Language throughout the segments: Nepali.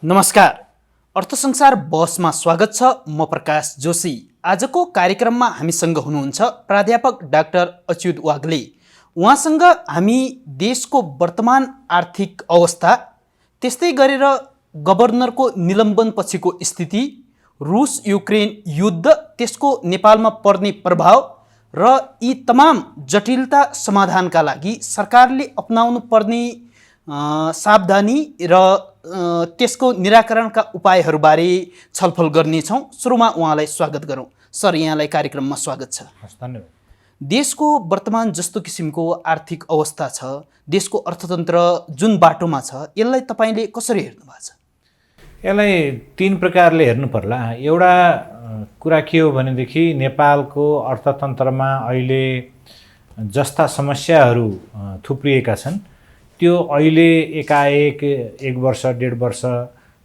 नमस्कार। अर्थसंसार बसमा स्वागत छ। म प्रकाश जोशी। आजको कार्यक्रममा हामीसँग हुनुहुन्छ प्राध्यापक डाक्टर अच्युत वाग्ले। उहाँसँग हामी देशको वर्तमान आर्थिक अवस्था, त्यस्तै गरेर गभर्नरको निलम्बन पछिको स्थिति, रुस युक्रेन युद्ध, त्यसको नेपालमा पर्ने प्रभाव र यी तमाम जटिलता समाधानका लागि सरकारले अपनाउनु पर्ने सावधानी र त्यसको निराकरणका उपायहरूबारे छलफल गर्नेछौँ। सुरुमा उहाँलाई स्वागत गरौँ। सर, यहाँलाई कार्यक्रममा स्वागत छ। धन्यवाद। देशको वर्तमान जस्तो किसिमको आर्थिक अवस्था छ, देशको अर्थतन्त्र जुन बाटोमा छ, यसलाई तपाईँले कसरी हेर्नु भएको छ? यसलाई तीन प्रकारले हेर्नु पर्ला। एउटा कुरा के हो भनेदेखि नेपालको अर्थतन्त्रमा अहिले जस्ता समस्याहरू थुप्रिएका छन्, त्यो अहिले एकाएक 1 वर्ष, 1.5 वर्ष,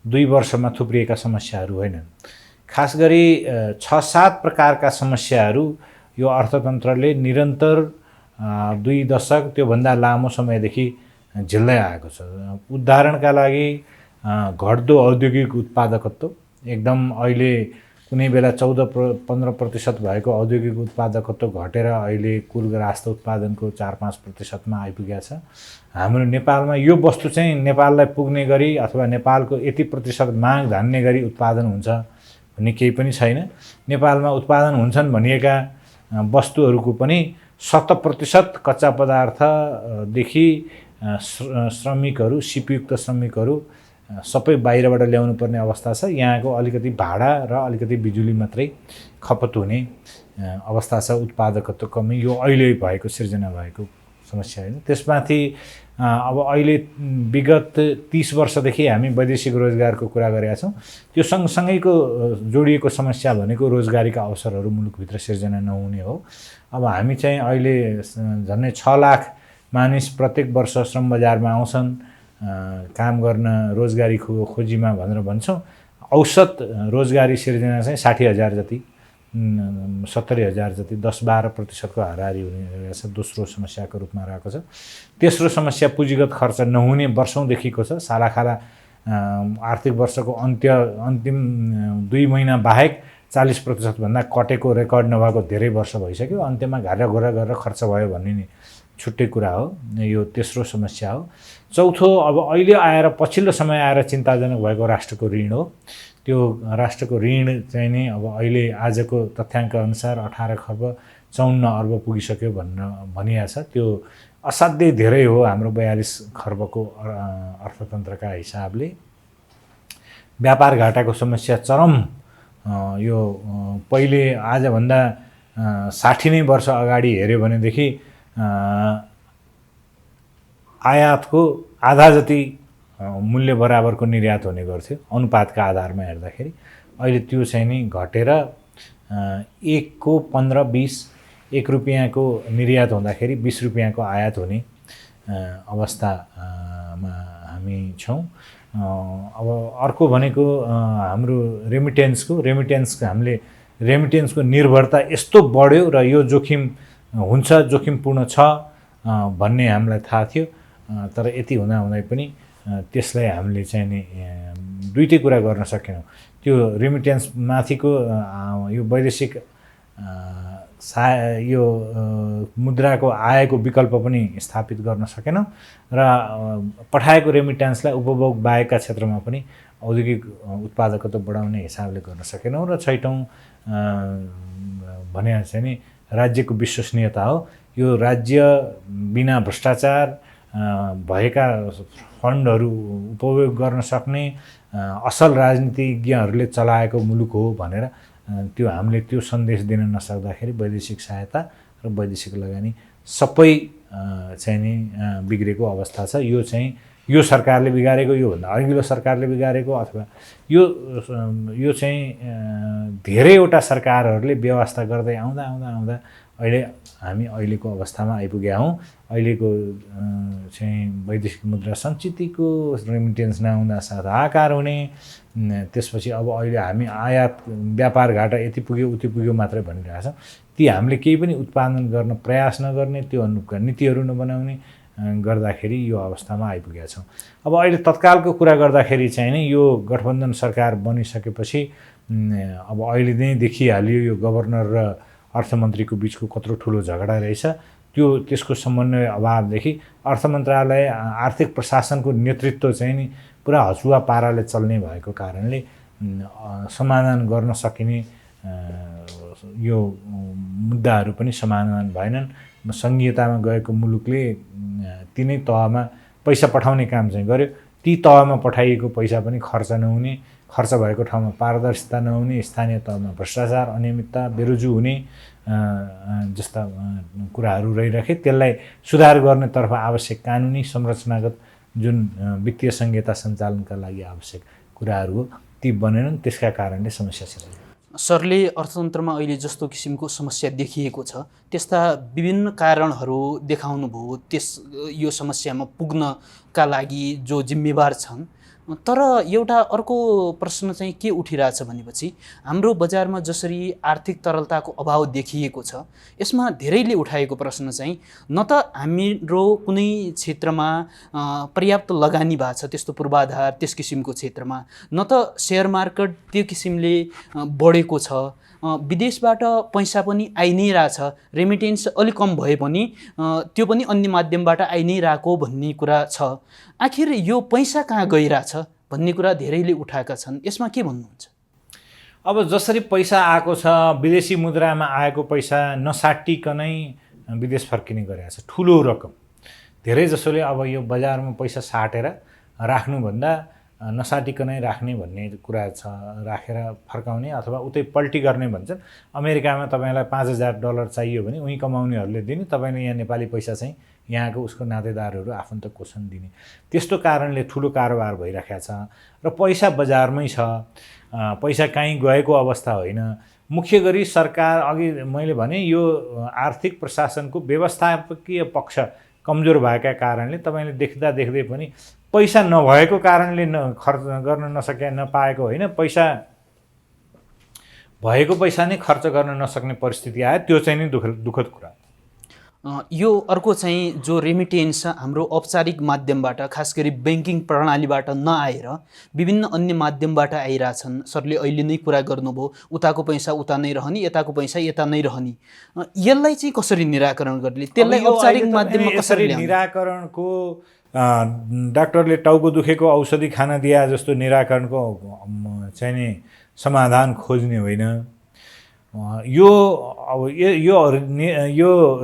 2 वर्षमा थुप्रिएका समस्याहरू होइनन्। खास गरी 6-7 प्रकारका समस्याहरू यो अर्थतन्त्रले निरन्तर 2 दशक त्योभन्दा लामो समयदेखि झेल्दै आएको छ। उदाहरणका लागि घट्दो औद्योगिक उत्पादकत्व, एकदम अहिले कुनै बेला 14-15% भएको औद्योगिक उत्पादकत्व घटेर अहिले कुल राष्ट्र उत्पादनको 4-5% आइपुगेको छ। हाम्रो नेपालमा यो वस्तु चाहिँ नेपाललाई पुग्ने गरी अथवा नेपालको यति प्रतिशत माग धान्ने गरी उत्पादन हुन्छ भन्ने केही पनि छैन। नेपालमा उत्पादन हुन्छन् भनिएका वस्तुहरूको पनि 70% कच्चा पदार्थदेखि श्रमिकहरू, सिपयुक्त श्रमिकहरू सबै बाहिरबाट ल्याउनु पर्ने अवस्था छ। यहाँको अलिकति भाडा र अलिकति बिजुली मात्रै खपत हुने अवस्था छ। उत्पादकत्व कमी यो अहिले भएको सिर्जना भएको समस्या होइन। त्यसमाथि अब अहिले विगत 30 वर्षदेखि हामी वैदेशिक रोजगारको कुरा गरेका छौँ। त्यो सँगसँगैको जोडिएको समस्या भनेको रोजगारीका अवसरहरू मुलुकभित्र सिर्जना नहुने हो। अब हामी चाहिँ अहिले झन्डै 6 लाख मानिस प्रत्येक वर्ष श्रम बजारमा आउँछन् काम गर्न रोजगारी खोजीमा भनेर भन्छौँ। औसत रोजगारी सिर्जना चाहिँ 60,000 जति, 70,000 जति, 10-12% हाराहारी हुने रहेछ। दोस्रो समस्याको रूपमा रहेको छ। तेस्रो समस्या पुँजीगत खर्च नहुने वर्षौँदेखिको छ। सालाखाला आर्थिक वर्षको अन्तिम 2 महिना बाहेक 40% भन्दा कटेको रेकर्ड नभएको धेरै वर्ष भइसक्यो। अन्त्यमा घाटाघोरा गरेर खर्च भयो भन्ने नि छुट्टै कुरा हो। यो तेस्रो समस्या हो। चौथो, अब अहिले आएर पछिल्लो समय आएर चिन्ताजनक भएको राष्ट्रको ऋण हो। त्यो राष्ट्रको ऋण चाहिँ नि अब अहिले आजको तथ्याङ्क अनुसार 18 खर्ब 54 अर्ब पुगिसक्यो भनिएको छ। त्यो असाध्यै धेरै हो हाम्रो 42 खर्बको अर्थतन्त्रका हिसाबले। व्यापार घाटाको समस्या चरम। यो पहिले आजभन्दा 60 नै वर्ष अगाडि हेऱ्यो भनेदेखि आयातको आधा जति मूल्य बराबरको निर्यात हुने गर्थ्यो अनुपातका आधारमा हेर्दाखेरि। अहिले त्यो चाहिँ नि घटेर 1 को 15-20, 1 रुपियाँको निर्यात हुँदाखेरि 20 रुपियाँको आयात हुने अवस्थामा हामी छौँ। अब अर्को भनेको हाम्रो हामीले रेमिटेन्सको निर्भरता यस्तो बढ्यो र यो जोखिम हुन्छ, जोखिमपूर्ण छ भन्ने हामीलाई थाहा थियो। तर यति हुँदाहुँदै पनि त्यसलाई हामीले चाहिँ नि दुईटै कुरा गर्न सकेनौँ। त्यो रेमिटेन्स माथिको यो वैदेशिक यो मुद्राको आयको विकल्प पनि स्थापित गर्न सकेनौँ र पठाएको रेमिटेन्सलाई उपभोग बाहेकका क्षेत्रमा पनि औद्योगिक उत्पादकत्व बढाउने हिसाबले गर्न सकेनौँ। र छैटौँ भने चाहिँ नि राज्यको विश्वसनीयता हो। यो राज्य बिना भ्रष्टाचार भएका फन्डहरू उपयोग गर्न सक्ने असल राजनीतिज्ञहरूले चलाएको मुलुक हो भनेर त्यो हामीले त्यो सन्देश दिन नसक्दाखेरि वैदेशिक सहायता र वैदेशिक लगानी सबै चाहिँ नि बिग्रेको अवस्था छ। यो चाहिँ यो सरकारले बिगारेको, योभन्दा अघिल्लो सरकारले बिगारेको, अथवा यो चाहिँ धेरैवटा सरकारहरूले व्यवस्था गर्दै आउँदा अहिले हामी अहिलेको अवस्थामा आइपुगेका हौँ। अहिलेको चाहिँ वैदेशिक मुद्रा सञ्चितको रेमिटेन्स नआउँदा साथ हाहाकार हुने, त्यसपछि अब अहिले हामी आयात व्यापार घाटा यति पुग्यो उति पुग्यो मात्रै भनिरहेछौँ। ती हामीले केही पनि उत्पादन गर्न प्रयास नगर्ने, त्यो अनुरूपका नीतिहरू नबनाउने, गर्दाखेरि यो अवस्थामा आइपुगेका छौँ। अब अहिले तत्कालको कुरा गर्दाखेरि चाहिँ नि यो गठबन्धन सरकार बनिसकेपछि अब अहिले नै देखिहाल्यो यो गभर्नर र अर्थमन्त्रीको बिचको कत्रो ठुलो झगडा रहेछ। त्यसको समन्वय अभावदेखि अर्थ मन्त्रालय आर्थिक प्रशासनको नेतृत्व चाहिँ नि पुरा हचुवा पाराले चल्ने भएको कारणले समाधान गर्न सकिने यो मुद्दाहरू पनि समाधान भएनन्। सङ्घीयतामा गएको मुलुकले तिनै तहमा पैसा पठाउने काम चाहिँ गर्यो, ती तहमा पठाइएको पैसा पनि खर्च नहुने, खर्च भएको ठाउँमा पारदर्शिता नहुने, स्थानीय तहमा भ्रष्टाचार, अनियमितता, बेरोजु हुने जस्ता कुराहरू रहिरहे। त्यसलाई सुधार गर्नेतर्फ आवश्यक कानुनी संरचनागत जुन वित्तीय संहिता सञ्चालनका लागि आवश्यक कुराहरू हो ती बनेनन्। त्यसका कारणले समस्या छ। सरले अर्थतन्त्रमा अहिले जस्तो किसिमको समस्या देखिएको छ त्यस्ता विभिन्न कारणहरू देखाउनुभयो यो समस्यामा पुग्नका लागि जो जिम्मेवार छन्। तर एउटा अर्को प्रश्न चाहिँ के उठिरहेछ भनेपछि हाम्रो बजारमा जसरी आर्थिक तरलताको अभाव देखिएको छ यसमा धेरैले उठाएको प्रश्न चाहिँ न त हाम्रो कुनै क्षेत्रमा पर्याप्त लगानी भएको छ त्यस्तो पूर्वाधार त्यस किसिमको क्षेत्रमा, न त सेयर मार्केट त्यो किसिमले बढेको छ, विदेशबाट पैसा पनि आइ नै रहेछ, रेमिटेन्स अलिक कम भए पनि त्यो पनि अन्य माध्यमबाट आइ नै रहेको भन्ने कुरा छ। आखिर यो पैसा कहाँ गइरहेछ भन्ने कुरा धेरैले उठाएका छन्, यसमा के भन्नुहुन्छ? अब जसरी पैसा आएको छ विदेशी मुद्रामा आएको पैसा नसाटिकनै विदेश फर्किने गरेको छ ठुलो रकम। धेरै जसोले अब यो बजारमा पैसा साटेर राख्नुभन्दा नसाटिकनै राख्ने भन्ने कुरा छ, राखेर फर्काउने अथवा उतै पल्टी गर्ने भन्छन्। अमेरिकामा तपाईँलाई $5,000 चाहियो भने उहीँ कमाउनेहरूले दिने, तपाईँले यहाँ नेपाली पैसा चाहिँ यहाँको उसको नातेदारहरू आफन्त कोसन दिने। त्यस्तो कारणले ठुलो कारोबार भइराखेको छ र पैसा बजारमै छ, पैसा कहीँ गएको अवस्था होइन। मुख्य गरी सरकार अघि मैले भने यो आर्थिक प्रशासनको व्यवस्थापकीय पक्ष कमजोर भएका कारणले तपाईँले देख्दै पनि पैसा नभएको कारणले खर्च गर्न नसके नपाएको होइन, पैसा भएको पैसा नै खर्च गर्न नसक्ने परिस्थिति आयो। त्यो चाहिँ नि दुःखद कुरा। यो अर्को चाहिँ जो रेमिटेन्स हाम्रो औपचारिक माध्यमबाट खास गरी ब्याङ्किङ प्रणालीबाट नआएर विभिन्न अन्य माध्यमबाट आइरहेछन्। सरले अहिले नै कुरा गर्नुभयो उताको पैसा उता नै रहने, यताको पैसा यता नै रहने। यसलाई चाहिँ कसरी निराकरण गर्ने, त्यसलाई औपचारिक माध्यममा कसरी निराकरणको डाक्टरले टाउको दुखेको औषधि खान दिए जस्तो निराकरणको चाहिँ नि समाधान खोज्ने होइन। यो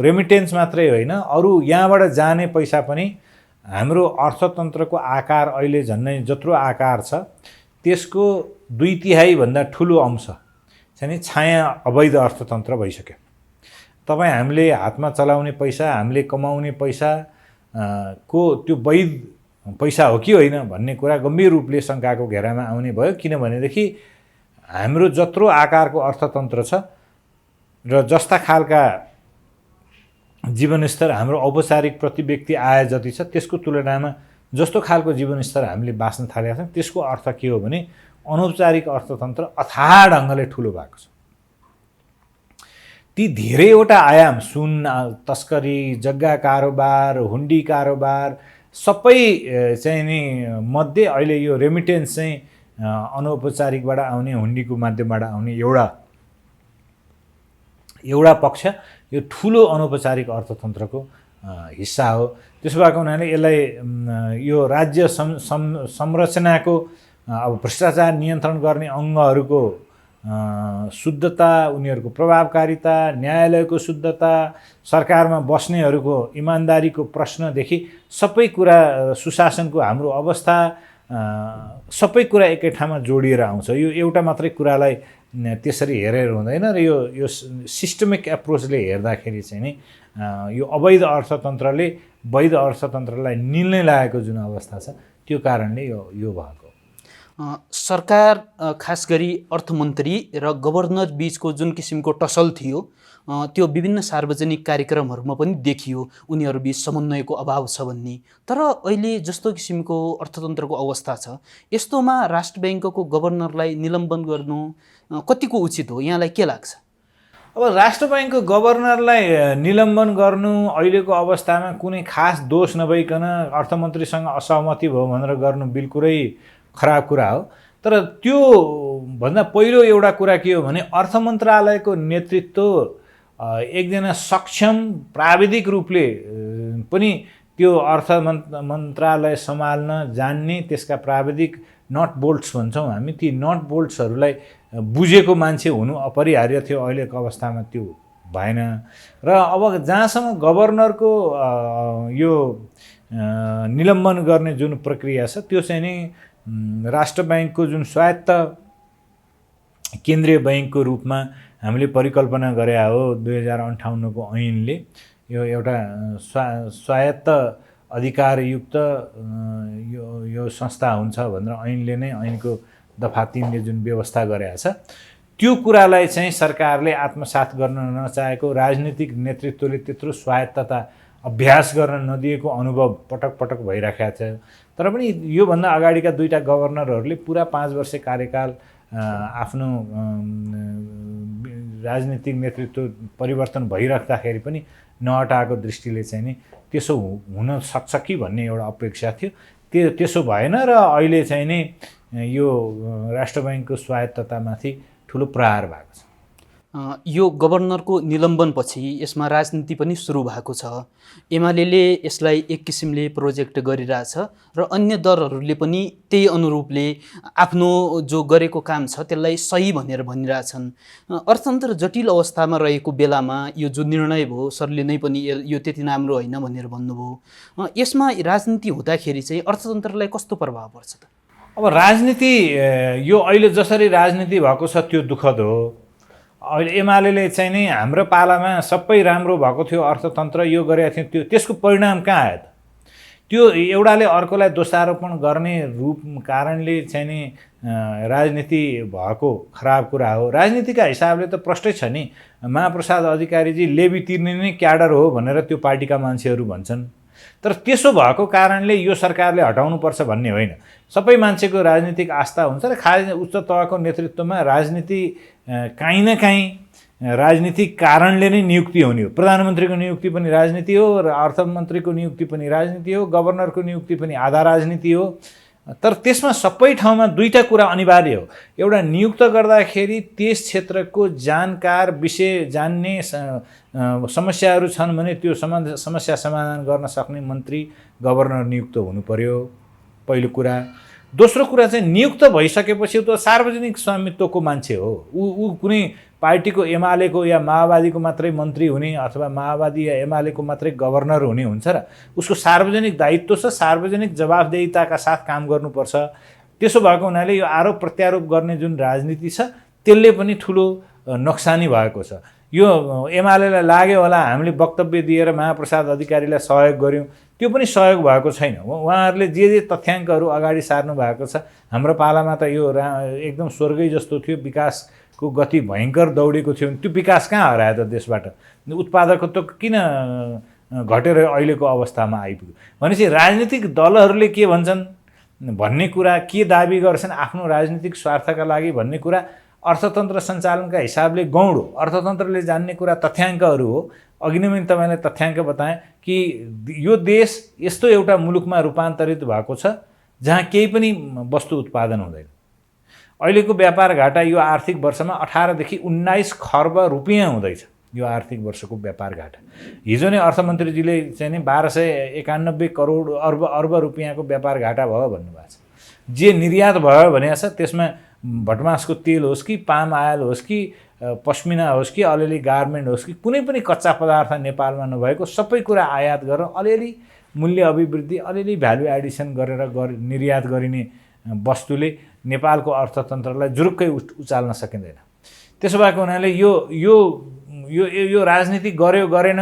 रेमिटेन्स मात्रै होइन, अरू यहाँबाट जाने पैसा पनि हाम्रो अर्थतन्त्रको आकार अहिले झन्नै जत्रो आकार छ त्यसको 2/3 भन्दा ठुलो अंश चाहिँ नि छाया अवैध अर्थतन्त्र भइसक्यो। तपाईँ हामीले हातमा चलाउने पैसा, हामीले कमाउने पैसा को त्यो वैध पैसा हो कि होइन भन्ने कुरा गम्भीर रूपले शङ्काको घेरामा आउने भयो। किनभनेदेखि हाम्रो जत्रो आकारको अर्थतन्त्र छ र जस्ता खालका जीवनस्तर हाम्रो औपचारिक प्रति व्यक्ति आय जति छ त्यसको तुलनामा जस्तो खालको जीवनस्तर हामीले बाँच्न थालेका छौँ त्यसको अर्थ के हो भने अनौपचारिक अर्थतन्त्र अथाह ढङ्गले ठुलो भएको छ। ती धेरैवटा आयाम, सुन तस्करी, जग्गा कारोबार, हुन्डी कारोबार सबै चाहिँ नि मध्ये अहिले यो रेमिटेन्स चाहिँ अनौपचारिकबाट आउने, हुन्डीको माध्यमबाट आउने एउटा पक्ष यो ठुलो अनौपचारिक अर्थतन्त्रको हिस्सा हो। त्यसो भएको हुनाले यसलाई यो राज्य संरचनाको अब भ्रष्टाचार नियन्त्रण गर्ने अङ्गहरूको शुद्धता, उनीहरूको प्रभावकारिता, न्यायालयको शुद्धता, सरकारमा बस्नेहरूको इमान्दारीको प्रश्नदेखि सबै कुरा, सुशासनको हाम्रो अवस्था, सबै कुरा एकै ठाउँमा जोडिएर आउँछ। यो एउटा मात्रै कुरालाई त्यसरी हेरेर हुँदैन र यो सिस्टमिक एप्रोचले हेर्दाखेरि चाहिँ नि यो अवैध अर्थतन्त्रले वैध अर्थतन्त्रलाई निल्नै लागेको जुन अवस्था छ त्यो कारणले यो भएको। सरकार खास गरी अर्थमन्त्री र गभर्नर बीचको जुन किसिमको टसल थियो त्यो विभिन्न सार्वजनिक कार्यक्रमहरूमा पनि देखियो, उनीहरू बीच समन्वयको अभाव छ भन्ने। तर अहिले जस्तो किसिमको अर्थतन्त्रको अवस्था छ यस्तोमा राष्ट्र ब्याङ्कको गभर्नरलाई निलम्बन गर्नु कतिको उचित हो, यहाँलाई के लाग्छ? अब राष्ट्र बैङ्कको गभर्नरलाई निलम्बन गर्नु अहिलेको अवस्थामा कुनै खास दोष नभइकन अर्थमन्त्रीसँग असहमति भयो भनेर गर्नु बिल्कुलै खराब कुरा हो। तर त्यो भन्दा पहिलो एउटा कुरा के हो भने अर्थ मन्त्रालयको नेतृत्व एकजना सक्षम प्राविधिक रूपले पनि त्यो अर्थ मन्त्रालय सम्हाल्न जान्ने, त्यसका प्राविधिक नट बोल्ट्स भन्छौँ हामी, ती नट बोल्ट्सहरूलाई बुझेको मान्छे हुनु अपरिहार्य थियो। अहिलेको अवस्थामा त्यो भएन। र अब जहाँसम्म गभर्नरको यो निलम्बन गर्ने जुन प्रक्रिया छ त्यो चाहिँ नि राष्ट्र ब्याङ्कको जुन स्वायत्त केन्द्रीय बैङ्कको रूपमा हामीले परिकल्पना गरे हो 2058 को ऐनले, यो एउटा स्वायत्त अधिकारयुक्त यो संस्था हुन्छ भनेर ऐनले नै, ऐनको दफा 3 ले जुन व्यवस्था गरेको छ त्यो कुरालाई चाहिँ सरकारले आत्मसात गर्न नचाहेको, राजनीतिक नेतृत्वले त्यत्रो स्वायत्तता अभ्यास गर्न नदिएको अनुभव पटक पटक भइराखेको छ। तर पनि योभन्दा अगाडिका 2टा गभर्नरहरूले पुरा 5 वर्ष कार्यकाल आफ्नो राजनीतिक नेतृत्व परिवर्तन भइराख्दाखेरि पनि नहटाएको दृष्टिले चाहिँ नि त्यसो हुन सक्छ कि भन्ने एउटा अपेक्षा थियो। त्यसो भएन र अहिले चाहिँ नि यो राष्ट्र बैङ्कको स्वायत्ततामाथि ठुलो प्रहार भएको छ। यो गभर्नरको निलम्बनपछि यसमा राजनीति पनि सुरु भएको छ। एमाले यसलाई एक किसिमले प्रोजेक्ट गरिरहेछ र अन्य दलहरूले पनि त्यही अनुरूपले आफ्नो जो गरेको काम छ त्यसलाई सही भनेर भनिरहेछन्। अर्थतन्त्र जटिल अवस्थामा रहेको बेलामा यो जो निर्णय भयो, सरले नै पनि यो त्यति राम्रो होइन भनेर भन्नुभयो। यसमा राजनीति हुँदाखेरि चाहिँ अर्थतन्त्रलाई कस्तो प्रभाव पर्छ त? अब राजनीति यो अहिले जसरी राजनीति भएको छ त्यो दुःखद हो। अहिले एमाले चाहिँ नि हाम्रो पालामा सबै राम्रो भएको थियो, अर्थतन्त्र यो गरेको थियो, त्यसको परिणाम कहाँ आयो त? त्यो एउटाले अर्कोलाई दोषारोपण गर्ने रूप कारणले चाहिँ नि राजनीति भएको खराब कुरा हो। राजनीतिका हिसाबले त प्रष्टै छ नि, महाप्रसाद अधिकारीजी लेबी तिर्ने नै क्याडर हो भनेर त्यो पार्टीका मान्छेहरू भन्छन्। तर त्यसो भएको कारणले यो सरकारले हटाउनुपर्छ भन्ने होइन। सबै मान्छेको राजनीतिक आस्था हुन्छ र खास उच्च तहको नेतृत्वमा राजनीति काहीँ न काहीँ राजनीतिक कारणले नै नियुक्ति हुने हो। प्रधानमन्त्रीको नियुक्ति पनि राजनीति हो र अर्थमन्त्रीको नियुक्ति पनि राजनीति हो, गभर्नरको नियुक्ति पनि आधा राजनीति हो। तर त्यसमा सबै ठाउँमा 2टा कुरा अनिवार्य हो। एउटा, नियुक्त गर्दाखेरि त्यस क्षेत्रको जानकार, विषय जान्ने समस्याहरू छन् भने त्यो समस्या समाधान गर्न सक्ने मन्त्री, गभर्नर नियुक्त हुनु पर्यो, पहिलो कुरा। दोस्रो कुरा चाहिँ नियुक्त भइसकेपछि त सार्वजनिक स्वामित्वको मान्छे हो ऊ कुनै पार्टीको एमालेको या माओवादीको मात्रै मन्त्री हुने अथवा माओवादी या एमालेको मात्रै गभर्नर हुने हुन्छ र उसको सार्वजनिक दायित्व छ, सार्वजनिक जवाफदेहिताका साथ काम गर्नुपर्छ। त्यसो भएको हुनाले यो आरोप प्रत्यारोप गर्ने जुन राजनीति छ त्यसले पनि ठुलो नोक्सानी भएको छ। यो एमालेलाई लाग्यो होला हामीले वक्तव्य दिएर महाप्रसाद अधिकारीलाई सहयोग गर्यौँ, त्यो पनि सहयोग भएको छैन। उहाँहरूले जे तथ्याङ्कहरू अगाडि सार्नु भएको छ, हाम्रो पालामा त यो एकदम स्वर्गै जस्तो थियो, विकासको गति भयङ्कर दौडेको थियो। त्यो विकास कहाँ हरायो त देशबाट? उत्पादकत्व किन घटेर अहिलेको अवस्थामा आइपुग्यो? भनेपछि राजनीतिक दलहरूले के भन्छन् भन्ने कुरा, के दाबी गर्छन् आफ्नो राजनीतिक स्वार्थका लागि भन्ने कुरा अर्थतन्त्र सञ्चालनका हिसाबले गौण हो। अर्थतन्त्रले जान्ने कुरा तथ्याङ्कहरू हो। अघि नै मैले तपाईँलाई तथ्याङ्क बताएँ कि यो देश यस्तो एउटा मुलुकमा रूपान्तरित भएको छ जहाँ केही पनि वस्तु उत्पादन हुँदैन। अहिलेको व्यापार घाटा यो आर्थिक वर्षमा 18 देखि 19 खर्ब रुपियाँ हुँदैछ। यो आर्थिक वर्षको व्यापार घाटा हिजो नै अर्थमन्त्रीजीले चाहिँ नि 1291 करोड अर्ब रुपियाँको व्यापार घाटा भयो भन्नुभएको छ। जे निर्यात भयो भने छ त्यसमा भटमासको तेल होस् कि पाम आयल होस् कि पश्मिना होस् कि अलिअलि गार्मेन्ट होस् कि कुनै पनि कच्चा पदार्थ नेपालमा नभएको सबै कुरा आयात गरेर अलिअलि मूल्य अभिवृद्धि, अलिअलि भ्यालु एडिसन गरेर निर्यात गरिने वस्तुले नेपालको अर्थतन्त्रलाई जुरुक्कै उचाल्न सकिँदैन। त्यसो भएको हुनाले यो यो यो यो राजनीति गर्यो गरेन,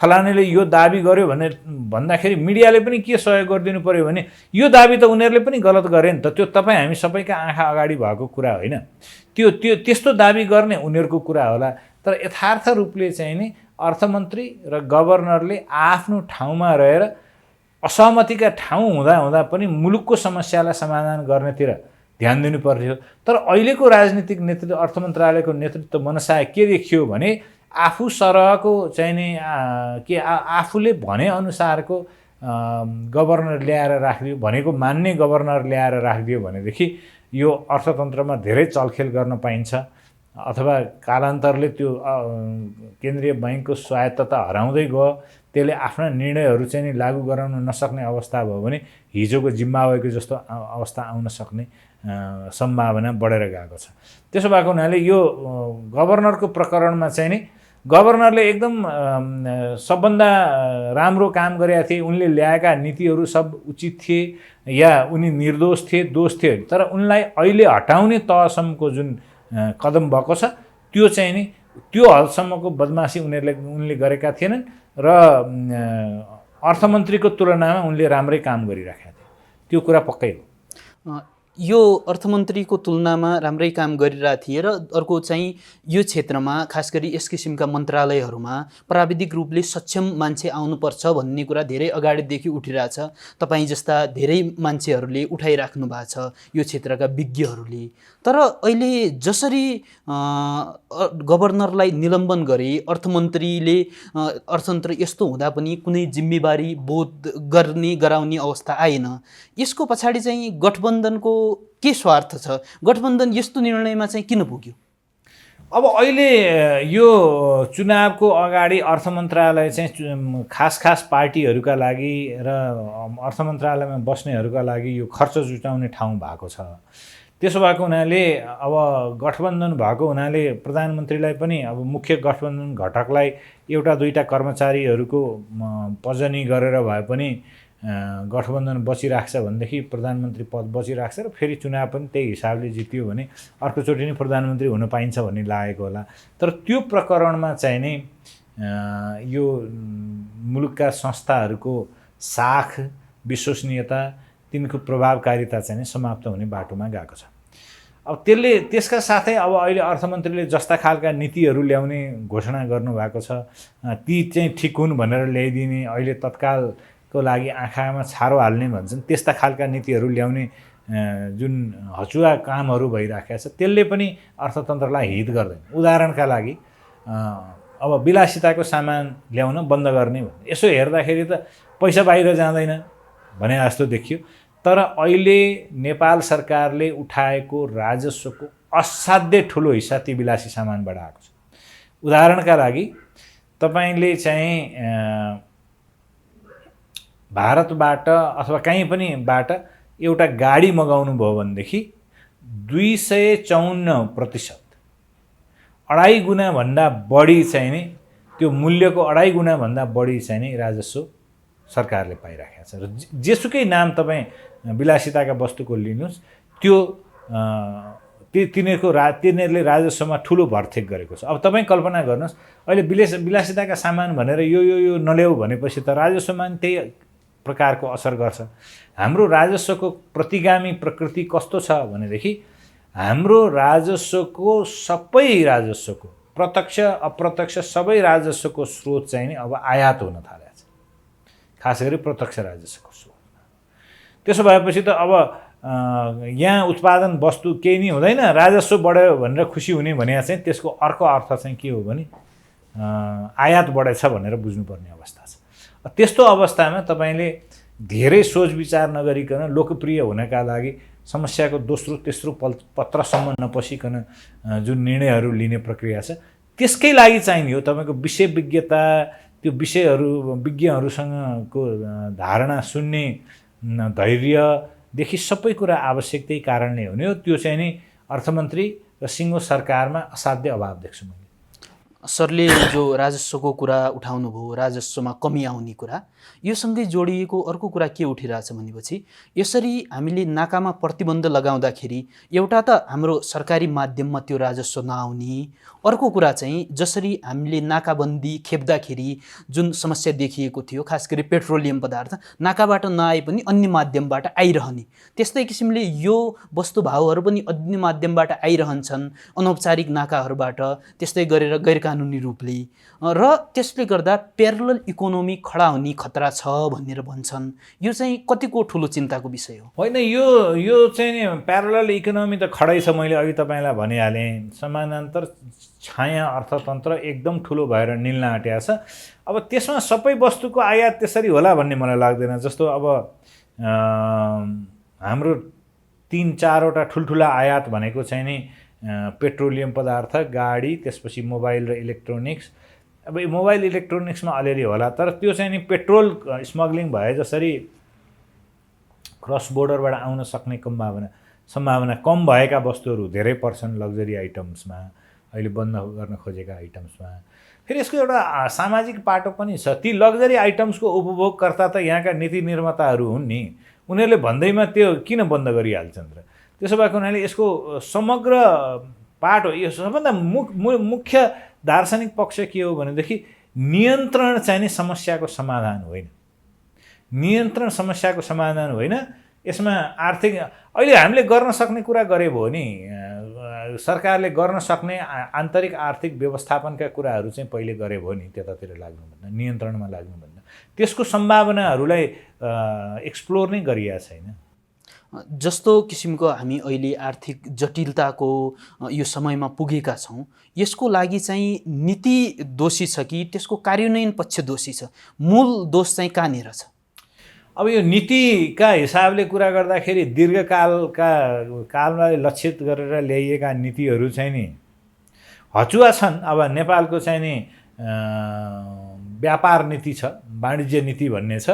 फलानेले यो दाबी गर्यो भने भन्दाखेरि मिडियाले पनि के सहयोग गरिदिनु पर्यो भने यो दाबी त उनीहरूले पनि गलत गरे नि त, त्यो तपाईँ हामी सबैका आँखा अगाडि भएको कुरा होइन। त्यस्तो दाबी गर्ने उनीहरूको कुरा होला। तर यथार्थ रूपले चाहिँ नि अर्थमन्त्री र गभर्नरले आफ्नो ठाउँमा रहेर असहमतिका ठाउँ हुँदा पनि मुलुकको समस्यालाई समाधान गर्नेतिर ध्यान दिनुपर्ने हो। तर अहिलेको राजनीतिक नेतृत्व, अर्थ मन्त्रालयको नेतृत्व मनसाय के देखियो भने आफू सरहको चाहिँ नि आफूले भनेअनुसारको गभर्नर ल्याएर राखिदियो, भनेको मान्ने गभर्नर ल्याएर राखिदियो भनेदेखि यो अर्थतन्त्रमा धेरै चलखेल गर्न पाइन्छ, अथवा कालान्तरले त्यो केन्द्रीय बैङ्कको स्वायत्तता हराउँदै गयो, त्यसले आफ्ना निर्णयहरू चाहिँ नि लागू गराउन नसक्ने अवस्था भयो भने हिजोको जिम्बाब्वेको जस्तो अवस्था आउन सक्ने सम्भावना बढेर गएको छ। त्यसो भएको हुनाले यो गभर्नरको प्रकरणमा चाहिँ नि गभर्नरले एकदम सबभन्दा राम्रो काम गरेका थिए, उनले ल्याएका नीतिहरू सब उचित थिए या उनी निर्दोष थिए, दोष थिए, तर उनलाई अहिले हटाउने तहसम्मको जुन कदम भएको छ त्यो चाहिँ नि त्यो हदसम्मको बदमासी उनले गरेका थिएनन् र अर्थमन्त्रीको तुलनामा उनले राम्रै काम गरिराखेका थिए, त्यो कुरा पक्कै हो। यो अर्थमन्त्रीको तुलनामा राम्रै काम गरिरहेको थिए र अर्को चाहिँ यो क्षेत्रमा खास गरी यस किसिमका मन्त्रालयहरूमा प्राविधिक रूपले सक्षम मान्छे आउनुपर्छ भन्ने कुरा धेरै अगाडिदेखि उठिरहेछ। तपाईँ जस्ता धेरै मान्छेहरूले उठाइराख्नु भएको छ यो क्षेत्रका विज्ञहरूले। तर अहिले जसरी गभर्नरलाई निलम्बन गरे, अर्थमन्त्रीले अर्थतन्त्र यस्तो हुँदा पनि कुनै जिम्मेवारी बोध गराउने अवस्था आएन। यसको पछाडि चाहिँ गठबन्धनको के स्वार्थ छ? गठबन्धन यस्तो निर्णयमा चाहिँ किन पुग्यो? अब अहिले यो चुनावको अगाडि अर्थ मन्त्रालय चाहिँ खास पार्टीहरूका लागि र अर्थ मन्त्रालयमा बस्नेहरूका लागि यो खर्च जुटाउने ठाउँ भएको छ। त्यसो भएको हुनाले अब गठबन्धन भएको हुनाले प्रधानमन्त्रीलाई पनि अब मुख्य गठबन्धन घटकलाई एउटा दुईटा कर्मचारीहरूको पजनी गरेर भए पनि गठबन्धन बचिराख्छ भनेदेखि प्रधानमन्त्री पद बचिराख्छ र फेरि चुनाव पनि त्यही हिसाबले जित्यो भने अर्कोचोटि नै प्रधानमन्त्री हुन पाइन्छ भन्ने लागेको होला। तर त्यो प्रकरणमा चाहिँ नै यो मुलुकका संस्थाहरूको साख, विश्वसनीयता, तिनको प्रभावकारिता चाहिँ समाप्त हुने बाटोमा गएको छ। अब त्यसका साथै अब अहिले अर्थमन्त्रीले जस्ता खालका नीतिहरू ल्याउने घोषणा गर्नुभएको छ ती चाहिँ ठिक हुन् भनेर ल्याइदिने, अहिले तत्कालको लागि आँखामा छारो हाल्ने भन्छन् त्यस्ता खालका नीतिहरू ल्याउने जुन हचुवा कामहरू भइराखेको छ त्यसले पनि अर्थतन्त्रलाई हित गर्दैन। उदाहरणका लागि अब विलासिताको सामान ल्याउन बन्द गर्ने भने यसो हेर्दाखेरि त पैसा बाहिर जाँदैन भने जस्तो देखियो। तर अहिले नेपाल सरकारले उठाएको राजस्वको असाध्यै ठुलो हिस्सा ती विलासी सामानबाट आएको छ। उदाहरणका लागि तपाईँले चाहिँ भारतबाट अथवा कहीँ पनि बाट एउटा गाडी मगाउनु भयो भनेदेखि 254%, 2.5 गुणाभन्दा बढी चाहिँ नि त्यो मूल्यको 2.5 गुणाभन्दा बढी चाहिँ नि राजस्व सरकारले पाइराखेको छ। र जेसुकै नाम तपाईँ विलासिताका वस्तुको लिनुहोस् त्यो तिनीहरूले राजस्वमा ठुलो भरथेक गरेको छ। अब तपाईँ कल्पना गर्नुहोस् अहिले विलासिताका सामान भनेर यो नल्याऊ भनेपछि त राजस्वमा पनि त्यही प्रकारको असर गर्छ। हाम्रो राजस्वको प्रतिगामी प्रकृति कस्तो छ भनेदेखि हाम्रो राजस्वको प्रत्यक्ष अप्रत्यक्ष सबै राजस्वको स्रोत चाहिँ नि अब आयात हुन थालेको छ, खास गरी प्रत्यक्ष राजस्वको स्रोत। त्यसो भएपछि त अब यहाँ उत्पादन वस्तु केही नै हुँदैन, राजस्व बढ्यो भनेर खुसी हुने भने चाहिँ त्यसको अर्को अर्थ चाहिँ के हो भने आयात बढेछ भनेर बुझ्नुपर्ने अवस्था छ। त्यस्तो अवस्थामा तपाईँले धेरै सोच विचार नगरिकन लोकप्रिय हुनका लागि समस्याको दोस्रो तेस्रो पत्रसम्म नपसिकन जुन निर्णयहरू लिने प्रक्रिया छ त्यसकै लागि चाहिने हो तपाईँको विषय विज्ञता, त्यो विज्ञहरूसँगको धारणा सुन्ने धैर्यदेखि सबै कुरा आवश्यक त्यही कारणले हुने हो। त्यो चाहिँ नि अर्थमन्त्री र सिङ्गो सरकारमा असाध्य अभाव देख्छु मैले। सरले जो राजस्वको कुरा उठाउनु भयो, राजस्वमा कमी आउने कुरा, यो सँगै जोडिएको अर्को कुरा के उठिरहेछ भनेपछि यसरी हामीले नाकामा प्रतिबन्ध लगाउँदाखेरि एउटा त हाम्रो सरकारी माध्यममा त्यो राजस्व नआउने, अर्को कुरा चाहिँ जसरी हामीले नाकाबन्दी खेप्दाखेरि जुन समस्या देखिएको थियो खास गरी पेट्रोलियम पदार्थ नाकाबाट नआए पनि अन्य माध्यमबाट आइरहने, त्यस्तै किसिमले यो वस्तुभावहरू पनि अन्य माध्यमबाट आइरहन्छन्, अनौपचारिक नाकाहरूबाट, त्यस्तै गरेर गैर बेकानुनी रूपले र त्यसले गर्दा प्यारलल इकोनोमी खडा हुने खतरा छ भनेर भन्छन्। यो चाहिँ कतिको ठुलो चिन्ताको विषय हो? होइन, यो चाहिँ नि प्यारलल इकोनोमी त खडै छ। मैले अघि तपाईँलाई भनिहालेँ, समानान्तर छाया अर्थतन्त्र एकदम ठुलो भएर निल्न आँटेको छ। अब त्यसमा सबै वस्तुको आयात त्यसरी होला भन्ने मलाई लाग्दैन। जस्तो अब हाम्रो 3-4वटा ठुल्ठुला आयात भनेको चाहिँ नि पेट्रोलियम पदार्थ, गाडी, त्यसपछि मोबाइल र इलेक्ट्रोनिक्स। अब मोबाइल इलेक्ट्रोनिक्समा अलिअलि होला, तर त्यो चाहिँ नि पेट्रोल स्मग्लिङ भए जसरी क्रस बोर्डरबाट आउन सक्ने सम्भावना कम भएका वस्तुहरू धेरै पर्छन् लग्जरी आइटम्समा, अहिले बन्द गर्न खोजेका आइटम्समा। फेरि यसको एउटा सामाजिक पाटो पनि छ। ती लग्जरी आइटम्सको उपभोगकर्ता त यहाँका नीति निर्माताहरू हुन् नि, उनीहरूले भन्दैमा त्यो किन बन्द गरिहाल्छन् र? त्यसो भएको हुनाले यसको समग्र पाटो, यो सबभन्दा मुख्य दार्शनिक पक्ष के हो भनेदेखि नियन्त्रण चाहिँ नि समस्याको समाधान होइन। नियन्त्रण समस्याको समाधान होइन। यसमा आर्थिक अहिले हामीले गर्न सक्ने कुरा गरे भयो नि, सरकारले गर्न सक्ने आन्तरिक आर्थिक व्यवस्थापनका कुराहरू चाहिँ पहिले गरे भयो नि, त्यतातिर लाग्नुभन्दा, नियन्त्रणमा लाग्नुभन्दा त्यसको सम्भावनाहरूलाई एक्सप्लोर नै गरिएको छैन। जस्तो किसिमको हामी अहिले आर्थिक जटिलताको यो समयमा पुगेका छौँ, यसको लागि चाहिँ नीति दोषी छ कि त्यसको कार्यान्वयन पक्ष दोषी छ? मूल दोष चाहिँ कहाँनिर छ? अब यो नीतिका हिसाबले कुरा गर्दाखेरि काललाई लक्षित गरेर ल्याइएका नीतिहरू चाहिँ नि हचुवा छन्। अब नेपालको चाहिँ नि व्यापार नीति छ, वाणिज्य नीति भन्ने छ।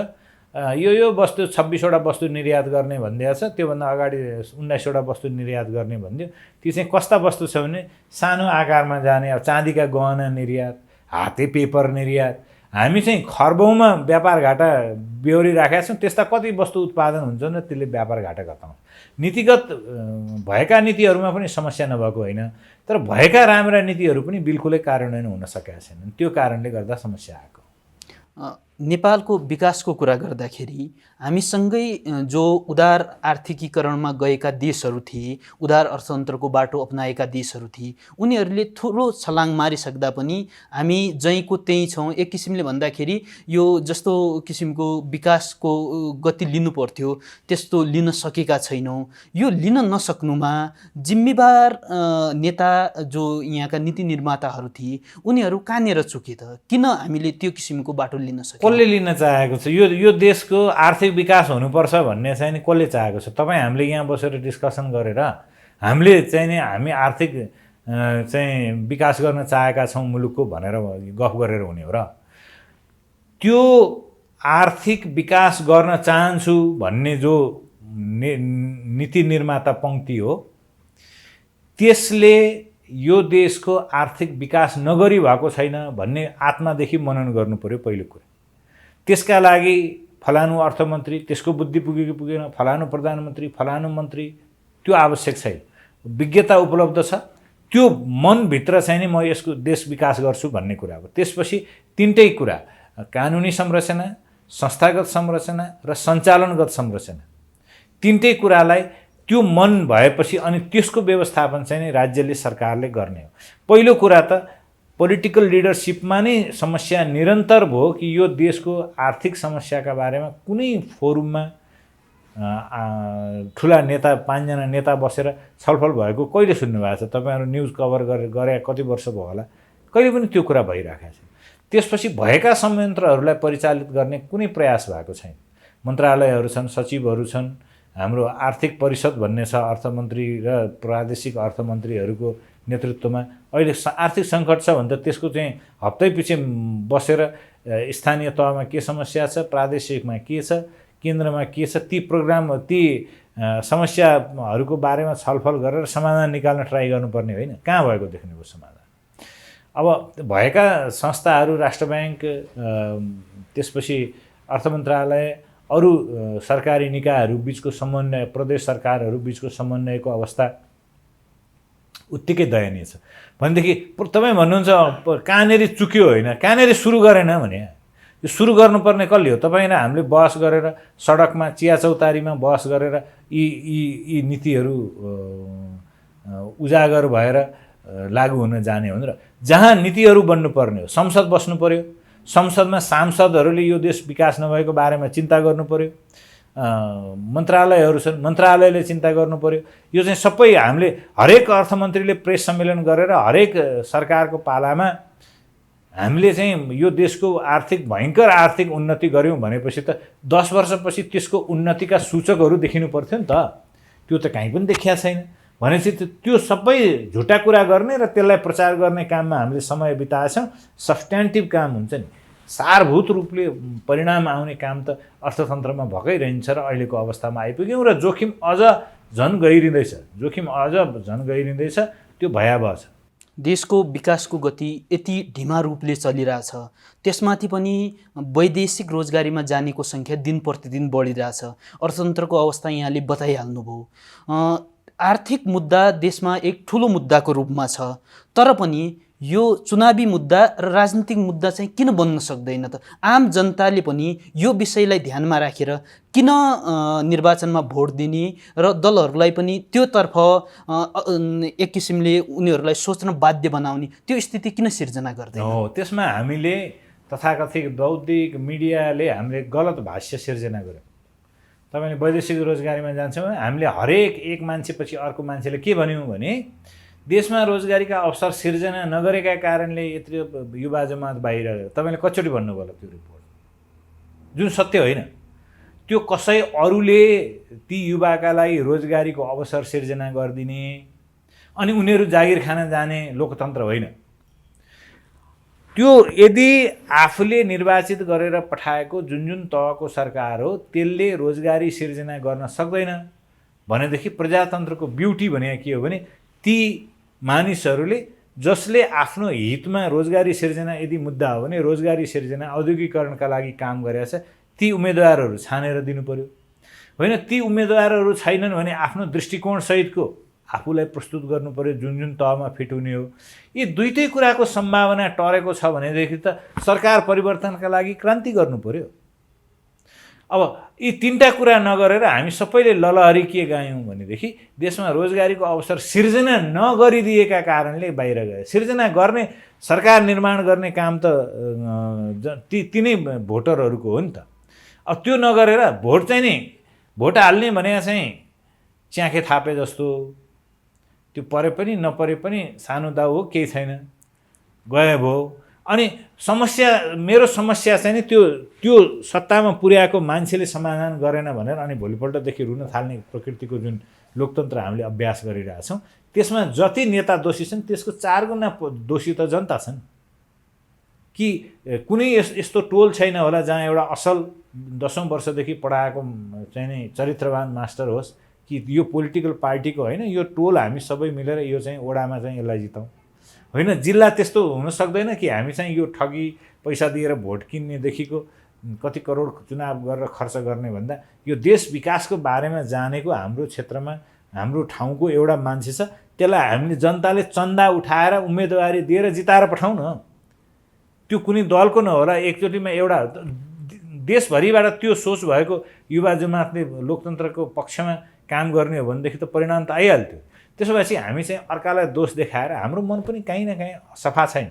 यो वस्तु 26वटा वस्तु निर्यात गर्ने भनिदिएको छ। त्योभन्दा अगाडि 19वटा वस्तु निर्यात गर्ने भनिदियो। ती चाहिँ कस्ता वस्तु छ भने सानो आकारमा जाने, अब चाँदीका गहना निर्यात, हाते पेपर निर्यात। हामी चाहिँ खर्बौँमा व्यापार घाटा बेहोरिराखेका छौँ। त्यस्ता कति वस्तु उत्पादन हुन्छन् र त्यसले व्यापार घाटा घटाउँछ। नीतिगत भएका नीतिहरूमा पनि समस्या नभएको होइन, तर भएका राम्रा नीतिहरू पनि बिल्कुलै कार्यान्वयन हुन सकेका छैनन्। त्यो कारणले गर्दा समस्या आएको। नेपालको विकासको कुरा गर्दाखेरि हामीसँगै जो उदार आर्थिकीकरणमा गएका देशहरू थिए, उदार अर्थतन्त्रको बाटो अपनाएका देशहरू थिए, उनीहरूले ठुलो छलाङ मारिसक्दा पनि हामी जहीँको त्यहीँ छौँ। एक किसिमले भन्दाखेरि यो जस्तो किसिमको विकासको गति लिनु पर्थ्यो त्यस्तो लिन सकेका छैनौँ। यो लिन नसक्नुमा जिम्मेवार नेता जो यहाँका नीति निर्माताहरू थिए उनीहरू कहाँनिर चुके त? किन हामीले त्यो किसिमको बाटो लिन सक्यौँ? कसले लिन चाहेको छ? यो देशको आर्थिक विकास हुनुपर्छ भन्ने चाहिँ नि कसले चाहेको छ? तपाईँ हामीले यहाँ बसेर डिस्कसन गरेर हामीले चाहिँ नि हामी आर्थिक चाहिँ विकास गर्न चाहेका छौँ मुलुकको भनेर गफ गरेर हुने हो र? त्यो आर्थिक विकास गर्न चाहन्छु भन्ने जो नीति निर्माता पङ्क्ति हो, त्यसले यो देशको आर्थिक विकास नगरी भएको छैन भन्ने आत्मादेखि मनन गर्नु पर्यो पहिलो कुरा। त्यसका लागि फलानु अर्थमन्त्री, त्यसको बुद्धि पुगेको पुगेन, फलानु प्रधानमन्त्री, फलानु मन्त्री, त्यो आवश्यक छैन। विज्ञता उपलब्ध छ, त्यो मनभित्र चाहिँ नि म यसको देश विकास गर्छु भन्ने कुरा हो। त्यसपछि तिनटै कुरा, कानुनी संरचना, संस्थागत संरचना र सञ्चालनगत संरचना, तिनटै कुरालाई त्यो मन भएपछि अनि त्यसको व्यवस्थापन चाहिँ नि राज्यले, सरकारले गर्ने हो। पहिलो कुरा त पोलिटिकल लिडरसिपमा नै समस्या निरन्तर भयो कि यो देशको आर्थिक समस्याका बारेमा कुनै फोरममा ठुला नेता 5 जना नेता बसेर छलफल भएको कहिले सुन्नु भएको छ? तपाईँहरू न्युज कभर गरे कति वर्ष भयो होला, कहिले पनि त्यो कुरा भइरहेको छैन। त्यसपछि भएका संयन्त्रहरूलाई परिचालित गर्ने कुनै प्रयास भएको छैन। मन्त्रालयहरू छन्, सचिवहरू छन्, हाम्रो आर्थिक परिषद भन्ने छ, अर्थमन्त्री र प्रादेशिक अर्थमन्त्रीहरूको नेतृत्वमा। अहिले आर्थिक सङ्कट छ भने त त्यसको चाहिँ हप्तैपछि बसेर स्थानीय तहमा के समस्या छ, प्रादेशिकमा के छ, केन्द्रमा के छ, ती प्रोग्राम, ती समस्याहरूको बारेमा छलफल गरेर समाधान निकाल्न ट्राई गर्नुपर्ने होइन? कहाँ भएको देख्ने भयो समाधान? अब भएका संस्थाहरू, राष्ट्र ब्याङ्क, त्यसपछि अर्थ मन्त्रालय, अरू सरकारी निकायहरू बिचको समन्वय, प्रदेश सरकारहरू बिचको समन्वयको अवस्था उत्तिकै दयनीय छ। भनेदेखि तपाईँ भन्नुहुन्छ कहाँनिर चुक्यो होइन, कहाँनिर सुरु गरेन भने यो सुरु गर्नुपर्ने कसले हो? तपाईँ र हामीले बहस गरेर सडकमा, चिया चौतारीमा बहस गरेर यी नीतिहरू उजागर भएर लागू हुन जाने हो र जहाँ नीतिहरू बन्नुपर्ने हो, संसद बस्नु पर्यो, संसदमा सांसदहरूले यो देश विकास नभएको बारेमा चिन्ता गर्नु पर्यो, मन्त्रालयहरू छन्, मन्त्रालयले चिन्ता गर्नु पर्यो। यो चाहिँ सबै हामीले हरेक अर्थमन्त्रीले प्रेस सम्मेलन गरेर हरेक सरकारको पालामा हामीले चाहिँ यो देशको भयङ्कर आर्थिक उन्नति गऱ्यौँ भनेपछि त 10 वर्षपछि त्यसको उन्नतिका सूचकहरू देखिनु पर्थ्यो नि त। त्यो त कहीँ पनि देखिया छैन। भनेपछि त्यो सबै झुटा कुरा गर्ने र त्यसलाई प्रचार गर्ने काममा हामीले समय बिताएछौँ। सब्स्ट्यान्टिभ काम हुन्छ नि, सारभूत रूपले परिणाम आउने काम त अर्थतन्त्रमा भएकै रहन्छ र अहिलेको अवस्थामा आइपुग्यौँ र जोखिम अझ झन् गहिरिँदैछ। त्यो भयावह छ। देशको विकासको गति यति ढिमा रूपले चलिरहेछ, त्यसमाथि पनि वैदेशिक रोजगारीमा जानेको सङ्ख्या दिन प्रतिदिन बढिरहेछ। अर्थतन्त्रको अवस्था यहाँले बताइहाल्नुभयो। आर्थिक मुद्दा देशमा एक ठुलो मुद्दाको रूपमा छ, तर पनि यो चुनावी मुद्दा र राजनीतिक मुद्दा चाहिँ किन बन्न सक्दैन त? आम जनताले पनि यो विषयलाई ध्यानमा राखेर किन निर्वाचनमा भोट दिने र दलहरूलाई पनि त्योतर्फ एक किसिमले उनीहरूलाई सोच्न बाध्य बनाउने त्यो स्थिति किन सिर्जना गर्दैन? हो, त्यसमा हामीले तथाकथित बौद्धिक मिडियाले हामीले गलत भाष्य सिर्जना गर्यौँ। तपाईँले वैदेशिक रोजगारीमा जान्छौँ भने हामीले हरेक एक मान्छेपछि अर्को मान्छेले के भन्यौँ भने देशमा रोजगारीका अवसर सिर्जना नगरेका कारणले यत्रो युवा जमात बाहिर गयो। तपाईँले कचोटि भन्नुभयो होला त्यो रिपोर्ट, जुन सत्य होइन। त्यो कसै अरूले ती युवाका लागि रोजगारीको अवसर सिर्जना गरिदिने अनि उनीहरू जागिर खान जाने लोकतन्त्र होइन। त्यो यदि आफूले निर्वाचित गरेर पठाएको जुन तहको सरकार हो त्यसले रोजगारी सिर्जना गर्न सक्दैन भनेदेखि प्रजातन्त्रको ब्युटी भने के हो भने ती मानिसहरूले जसले आफ्नो हितमा रोजगारी सिर्जना यदि मुद्दा हो भने रोजगारी सिर्जना औद्योगिकरणका लागि काम गरेछ ती उम्मेदवारहरू छानेर दिनु पर्यो। होइन, ती उम्मेदवारहरू छैनन् भने आफ्नो दृष्टिकोणसहितको आफूलाई प्रस्तुत गर्नु पर्यो जुन तहमा फिट हुने हो। यी दुईटै कुराको सम्भावना टरेको छ भनेदेखि त सरकार परिवर्तनका लागि क्रान्ति गर्नु पर्यो। अब यी तीनटा कुरा नगरेर हामी सबैले ललहरी के गायौँ भनेदेखि देशमा रोजगारीको अवसर सिर्जना नगरिदिएका कारणले बाहिर गए। सिर्जना गर्ने सरकार निर्माण गर्ने काम त तिनै भोटरहरूको हो नि त। अब त्यो नगरेर भोट हाल्ने भने चाहिँ च्याखे थापे जस्तो त्यो परे पनि नपरे पनि सानो दाउ हो, केही छैन, गए भयो। अनि मेरो समस्या चाहिँ नि त्यो सत्तामा पुर्याएको मान्छेले समाधान गरेन भनेर अनि भोलिपल्टदेखि रुन थाल्ने प्रकृतिको जुन लोकतन्त्र हामीले अभ्यास गरिरहेछौँ त्यसमा जति नेता दोषी छन् त्यसको 4 गुणा दोषी त जनता छन्। कि कुनै यस्तो टोल छैन होला जहाँ एउटा असल 10औं वर्षदेखि पढाएको चाहिँ नि चरित्रवान मास्टर होस् कि यो पोलिटिकल पार्टीको होइन, यो टोल हामी सबै मिलेर यो चाहिँ ओडामा चाहिँ यसलाई जिताउँ। होइन, जिल्ला त्यस्तो हुन सक्दैन कि हामी चाहिँ यो ठगी पैसा दिएर भोट किन्नेदेखिको कति करोड चुनाव गरेर खर्च गर्ने भन्दा यो देश विकासको बारेमा जानेको हाम्रो क्षेत्रमा हाम्रो ठाउँको एउटा मान्छे छ, त्यसलाई हामीले जनताले चन्दा उठाएर उम्मेदवारी दिएर जिताएर पठाउँ न। त्यो कुनै दलको नहोला, एकचोटिमा एउटा देशभरिबाट त्यो सोच भएको युवा जमातले लोकतन्त्रको पक्षमा काम गर्ने हो भनेदेखि त परिणाम त आइहाल्थ्यो। त्यसो भएपछि हामी चाहिँ अर्कालाई दोष देखाएर हाम्रो मन पनि कहीँ न कहीँ सफा छैन।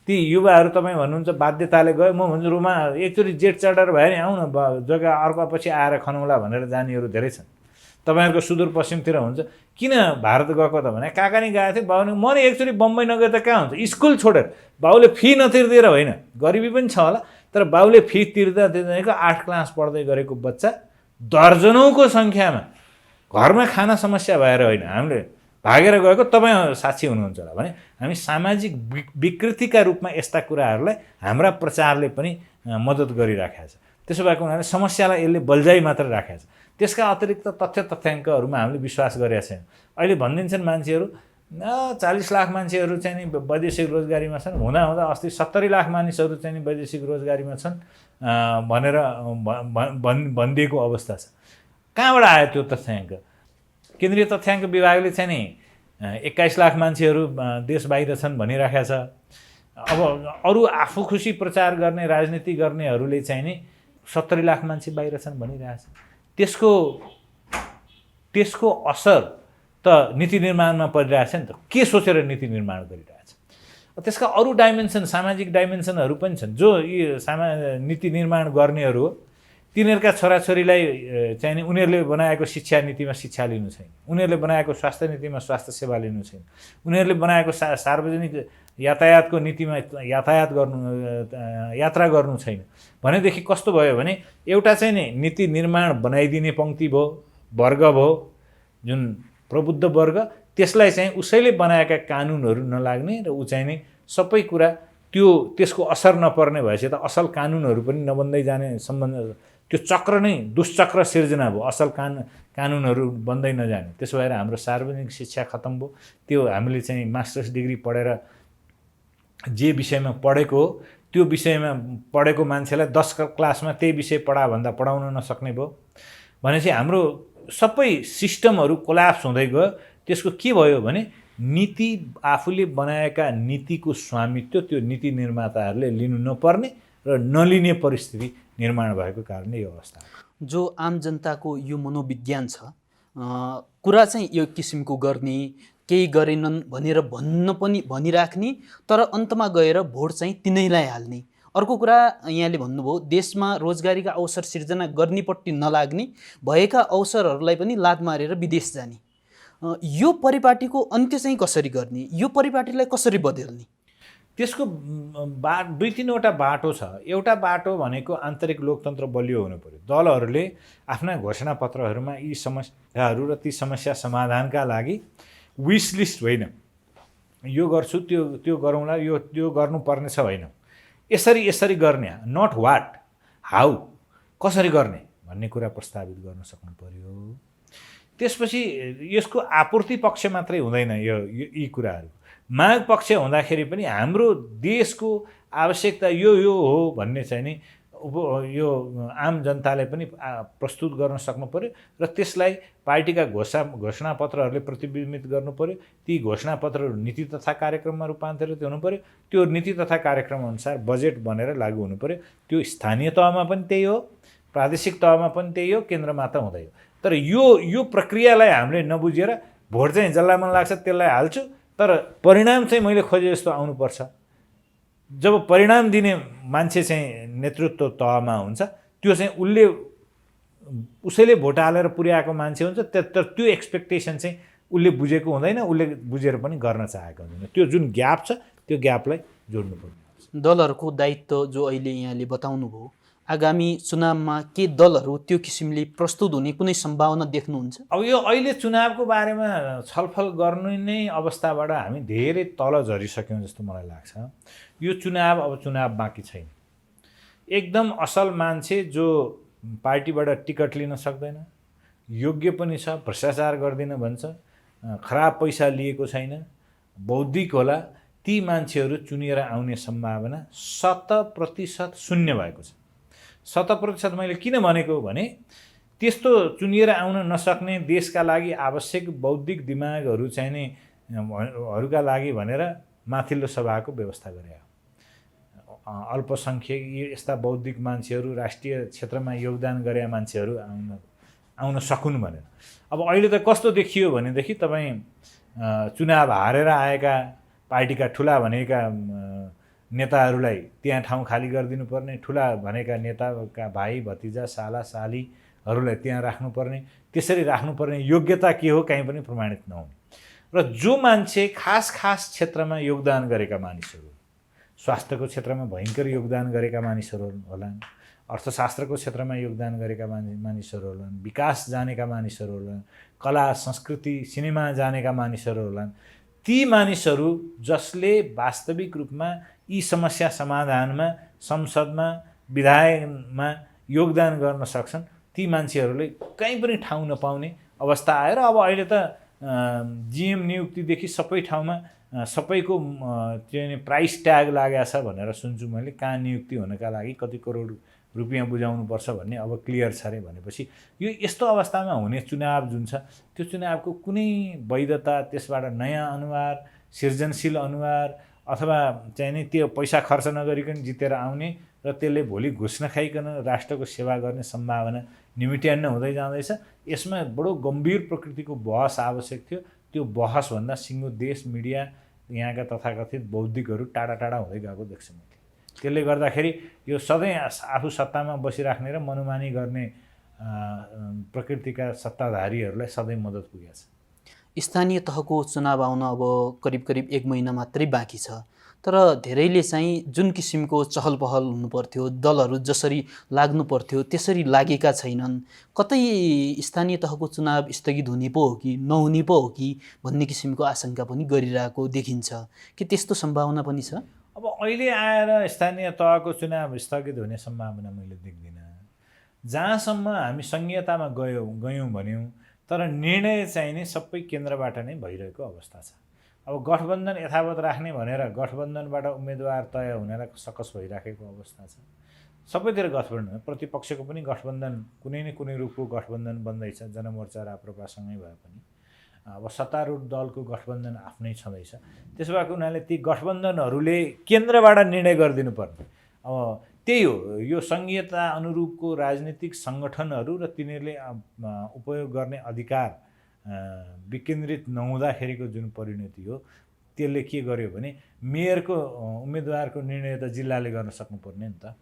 ती युवाहरू तपाईँ भन्नुहुन्छ बाध्यताले गयो, म भन्छु रुमा एकचोटि जेट चार्टर भयो नि आउन जग्गा अर्कापछि आएर खनौला भनेर जानेहरू धेरै छन्। तपाईँहरूको सुदूरपश्चिमतिर हुन्छ, किन भारत गएको त भने काका नि गएको थियो, बाबु म नि एकचोटि बम्बई नगए त कहाँ हुन्छ। स्कुल छोडेर बाउले फी नतिर्दिएर होइन, गरिबी पनि छ होला, तर बाउले फी तिर्दा 8 क्लास पढ्दै गरेको बच्चा दर्जनौँको सङ्ख्यामा घरमा खाना समस्या भएर होइन हामीले भागेर गएको। तपाईँ साक्षी हुनुहुन्छ होला भने हामी सामाजिक विकृतिका रूपमा यस्ता कुराहरूलाई हाम्रा प्रचारले पनि मद्दत गरिराखेको छ। त्यसो भएको हुनाले समस्यालाई यसले बल्झाइ मात्र राखेको छ। त्यसका अतिरिक्त तथ्याङ्कहरूमा हामीले विश्वास गरेका छैनौँ। अहिले भनिदिन्छन् मान्छेहरू 40 लाख मान्छेहरू चाहिँ नि वैदेशिक रोजगारीमा छन्, हुँदा अस्ति 70 लाख मानिसहरू चाहिँ नि वैदेशिक रोजगारीमा छन् भनेर भनिदिएको अवस्था छ। कहाँबाट आयो त्यो तथ्याङ्क? केन्द्रीय तथ्याङ्क विभागले चाहिँ नि 21 लाख मान्छेहरू देश बाहिर छन् भनिराखेको छ। अब अरू आफू खुसी प्रचार गर्ने राजनीति गर्नेहरूले चाहिँ नि 70 लाख मान्छे बाहिर छन् भनिरहेछ। त्यसको असर त नीति निर्माणमा परिरहेछ नि त। के सोचेर नीति निर्माण गरिरहेछ? त्यसका अरू डाइमेन्सन, सामाजिक डाइमेन्सनहरू पनि छन् जो यी नीति निर्माण गर्नेहरू हो तिनीहरूका छोराछोरीलाई चाहिँ नि उनीहरूले बनाएको शिक्षा नीतिमा शिक्षा लिनु छैन, उनीहरूले बनाएको स्वास्थ्य नीतिमा स्वास्थ्य सेवा लिनु छैन, उनीहरूले बनाएको सार्वजनिक यातायातको नीतिमा यात्रा गर्नु छैन भनेदेखि कस्तो भयो भने एउटा चाहिँ नि नीति निर्माण बनाइदिने पङ्क्ति भयो, वर्ग भयो, जुन प्रबुद्ध वर्ग, त्यसलाई चाहिँ उसैले बनाएका कानुनहरू नलाग्ने र ऊ चाहिँ नि सबै कुरा त्यसको असर नपर्ने भएपछि त असल कानुनहरू पनि नबन्दै जाने सम्बन्ध, त्यो चक्र नै दुष्चक्र सिर्जना भयो, असल कानुनहरू बन्दै नजाने। त्यसो भएर हाम्रो सार्वजनिक शिक्षा खत्तम भयो। त्यो हामीले चाहिँ मास्टर्स डिग्री पढेर जे विषयमा पढेको हो त्यो विषयमा पढेको मान्छेलाई 10 क्लासमा त्यही विषय भन्दा पढाउन नसक्ने भयो भनेपछि हाम्रो सबै सिस्टमहरू कोल्याप्स हुँदै गयो। त्यसको के भयो भने नीति, आफूले बनाएका नीतिको स्वामित्व त्यो नीति निर्माताहरूले लिनु नपर्ने र नलिने परिस्थिति निर्माण भएको कारणले यो अवस्था जो आम जनताको यो मनोविज्ञान छ, कुरा चाहिँ यो किसिमको गर्ने, केही गरेनन् भनेर भनिराख्ने, तर अन्तमा गएर भोट चाहिँ तिनैलाई हाल्ने। अर्को कुरा यहाँले भन्नुभयो देशमा रोजगारीका अवसर सिर्जना गर्नेपट्टि नलाग्ने, भएका अवसरहरूलाई पनि लात मारेर विदेश जाने। यो परिपाटीको अन्त्य चाहिँ कसरी गर्ने, यो परिपाटीलाई कसरी बदल्ने? त्यसको 2-3वटा बाटो छ। एउटा बाटो भनेको आन्तरिक लोकतन्त्र बलियो हुनु पर्यो। दलहरूले आफ्ना घोषणापत्रहरूमा यी समस्याहरू र ती समस्या समाधानका लागि विस लिस्ट होइन, यो गर्छु त्यो गरौँला, यो गर्नुपर्ने छ होइन, यसरी गर्ने, नट वाट, हाउ, कसरी गर्ने भन्ने कुरा प्रस्तावित गर्न सक्नु पर्यो। त्यसपछि यसको आपूर्ति पक्ष मात्रै हुँदैन, यी कुराहरू माग पक्ष हुँदाखेरि पनि हाम्रो देशको आवश्यकता यो हो भन्ने चाहिँ नि यो आम जनताले पनि प्रस्तुत गर्न सक्नु पर्यो र त्यसलाई पार्टीका घोषणापत्रहरूले प्रतिबिम्बित गर्नु पर्यो। ती घोषणापत्रहरू नीति तथा कार्यक्रममा रूपान्तरित हुनु पर्यो। त्यो नीति तथा कार्यक्रम अनुसार बजेट बनेर लागू हुनु पर्यो। त्यो स्थानीय तहमा पनि त्यही हो, प्रादेशिक तहमा पनि त्यही हो, केन्द्रमा त हुँदै हो। तर यो प्रक्रियालाई हामीले नबुझेर भोट चाहिँ जसलाई मन लाग्छ त्यसलाई हाल्छु, तर परिणाम चाहिँ मैले खोजे जस्तो आउनुपर्छ। जब परिणाम दिने मान्छे चाहिँ नेतृत्व तहमा हुन्छ, त्यो चाहिँ उसैले भोट हालेर पुर्याएको मान्छे हुन्छ, तर त्यो एक्सपेक्टेसन चाहिँ उसले बुझेको हुँदैन, उसले बुझेर पनि गर्न चाहेको हुँदैन। त्यो जुन ग्याप छ त्यो ग्यापलाई जोड्नु पर्छ। दलहरूको दायित्व जो अहिले यहाँले बताउनु भयो, आगामी चुनावमा के दलहरू त्यो किसिमले प्रस्तुत हुने कुनै सम्भावना देख्नुहुन्छ? अब यो अहिले चुनावको बारेमा छलफल गर्नु नै अवस्थाबाट हामी धेरै तल झरिसक्यौँ जस्तो मलाई लाग्छ। यो चुनाव बाँकी छैन। एकदम असल मान्छे जो पार्टीबाट टिकट लिन सक्दैन, योग्य पनि छ, भ्रष्टाचार गर्दिन भन्छ, खराब पैसा लिएको छैन, बौद्धिक होला, ती मान्छेहरू चुनिएर आउने सम्भावना 100% शून्य भएको छ। 100% मैले किन भनेको भने त्यस्तो चुनिएर आउन नसक्ने देशका लागि आवश्यक बौद्धिक दिमागहरू चाहिँ नि हरूका लागि भनेर माथिल्लो सभाको व्यवस्था गरे। अल्पसङ्ख्यक यस्ता बौद्धिक मान्छेहरू, राष्ट्रिय क्षेत्रमा योगदान गरे मान्छेहरू आउन सकुन् भनेर। अब अहिले त कस्तो देखियो भनेदेखि तपाईँ चुनाव हारेर आएका पार्टीका ठुला भनेका नेताहरूलाई त्यहाँ ठाउँ खाली गरिदिनु पर्ने, ठुला भनेका नेताका भाइ भतिजा साला सालीहरूलाई त्यहाँ राख्नुपर्ने, त्यसरी राख्नुपर्ने योग्यता के हो कहीँ पनि प्रमाणित नहुने। र जो मान्छे खास क्षेत्रमा योगदान गरेका मानिसहरू, स्वास्थ्यको क्षेत्रमा भयङ्कर योगदान गरेका मानिसहरू होलान्, अर्थशास्त्रको क्षेत्रमा योगदान गरेका मानिसहरू होलान्, विकास जानेका मानिसहरू होलान्, कला संस्कृति सिनेमा जानेका मानिसहरू होलान्, ती मानिसहरू जसले वास्तविक रूपमा यी समस्या समाधानमा, संसदमा, विधायनमा योगदान गर्न सक्छन्, ती मान्छेहरूले कहीँ पनि ठाउँ नपाउने अवस्था आएर अब अहिले त जिएम नियुक्तिदेखि सबै ठाउँमा सबैको चाहिँ प्राइस ट्याग लागेको छ भनेर सुन्छु मैले। कहाँ नियुक्ति हुनका लागि कति करोड रुपियाँ बुझाउनुपर्छ भन्ने अब क्लियर छ अरे भनेपछि यो यस्तो अवस्थामा हुने चुनाव जुन छ त्यो चुनावको कुनै वैधता, त्यसबाट नयाँ अनुहार, सृजनशील अनुहार अथवा चाहिँ नि त्यो पैसा खर्च नगरिकन जितेर आउने र त्यसले भोलि घुस नखाइकन राष्ट्रको सेवा गर्ने सम्भावना निमिट्यान्न हुँदै जाँदैछ। यसमा बडो गम्भीर प्रकृतिको बहस आवश्यक थियो। त्यो बहसभन्दा सिङ्गो देश, मिडिया, यहाँका तथाकथित बौद्धिकहरू टाढा टाढा हुँदै गएको देख्छु मैले। त्यसले गर्दाखेरि यो सधैँ आफू सत्तामा बसिराख्ने र मनोमानी गर्ने प्रकृतिका सत्ताधारीहरूलाई सधैँ मद्दत पुगेको छ। स्थानीय तहको चुनाव आउन अब करिब करिब 1 महिना मात्रै बाँकी छ, तर धेरैले चाहिँ जुन किसिमको चहल पहल हुनुपर्थ्यो, दलहरू जसरी लाग्नु पर्थ्यो त्यसरी लागेका छैनन्। कतै स्थानीय तहको चुनाव स्थगित हुने पो हो कि नहुने पो हो कि भन्ने किसिमको आशंका पनि गरिरहेको देखिन्छ। के त्यस्तो सम्भावना पनि छ? अब अहिले आएर स्थानीय तहको चुनाव स्थगित हुने सम्भावना मैले देख्दिनँ। जहाँसम्म हामी सङ्घीयतामा गयौँ भन्यौँ, तर निर्णय चाहिँ नि सबै केन्द्रबाट नै भइरहेको अवस्था छ। अब गठबन्धन यथावत राख्ने भनेर गठबन्धनबाट उम्मेदवार तय हुनेलाई सकस भइराखेको अवस्था छ। सबैतिर गठबन्धन, प्रतिपक्षको पनि गठबन्धन कुनै न कुनै रूपको गठबन्धन बन्दैछ, जनमोर्चा राप्रपासँगै भए पनि। अब सत्तारूढ दलको गठबन्धन आफ्नै छँदैछ। त्यसो भएको हुनाले ती गठबन्धनहरूले केन्द्रबाट निर्णय गरिदिनु पर्ने। अब त्यही हो, यो सङ्घीयता अनुरूपको राजनीतिक सङ्गठनहरू र तिनीहरूले उपयोग गर्ने अधिकार विकेन्द्रित नहुँदाखेरिको जुन परिणति हो, त्यसले के गर्यो भने मेयरको उम्मेदवारको निर्णय त जिल्लाले गर्न सक्नुपर्ने नि त।